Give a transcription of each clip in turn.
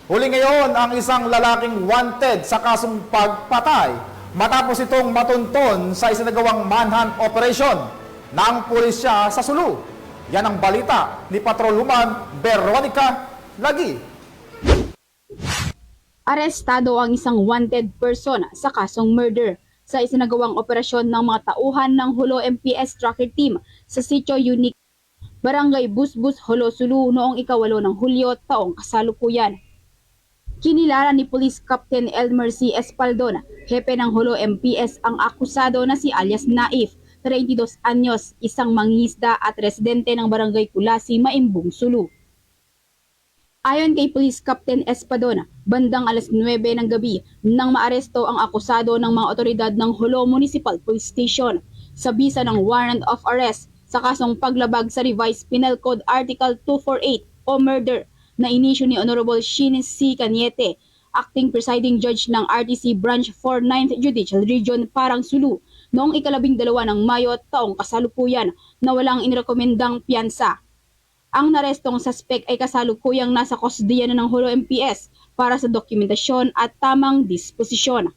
Huli ngayon ang isang lalaking wanted sa kasong pagpatay matapos itong matunton sa isinagawang manhunt operation ng pulisya sa Sulu. Yan ang balita ni Patrolwoman Veronica Lagi. Arestado ang isang wanted person sa kasong murder sa isinagawang operasyon ng mga tauhan ng Hulo MPS Tracker Team sa Sitio Unique, Barangay Busbus, Hulo, Sulu noong 8 ng Hulyo taong kasalukuyan. Kinilala ni Police Captain Elmer C. Espaldon, hepe ng Hulo MPS, ang akusado na si alias Naif, 32 anyos, isang mangingisda at residente ng Barangay Kulasi, Maimbung, Sulu. Ayon kay Police Captain Espadon, bandang alas 9 ng gabi nang maaresto ang akusado ng mga otoridad ng Hulo Municipal Police Station sa bisa ng warrant of arrest sa kasong paglabag sa Revised Penal Code Article 248 o murder na inisyu ni Honorable Shin C. Cañete, Acting Presiding Judge ng RTC Branch 4 9th Judicial Region, Parang, Sulu, noong 12 ng Mayo taong kasalukuyan na walang inirekomendang piyansa. Ang narestong suspect ay kasalukuyang nasa kustodiya ng Hulo MPS para sa dokumentasyon at tamang disposisyon.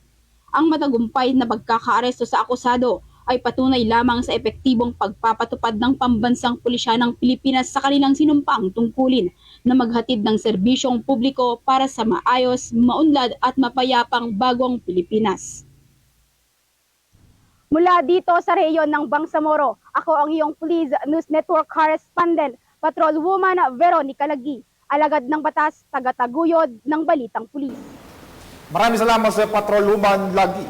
Ang matagumpay na pagkakaaresto sa akusado ay patunay lamang sa epektibong pagpapatupad ng pambansang pulisya ng Pilipinas sa kanilang sinumpaang tungkulin na maghatid ng serbisyong publiko para sa maayos, maunlad at mapayapang bagong Pilipinas. Mula dito sa rehiyon ng Bangsamoro, ako ang iyong Police News Network Correspondent, Patrolwoman Veronica Lagi, alagad ng batas, tagataguyod ng balitang pulis. Maraming salamat sa Patrolwoman Lagi.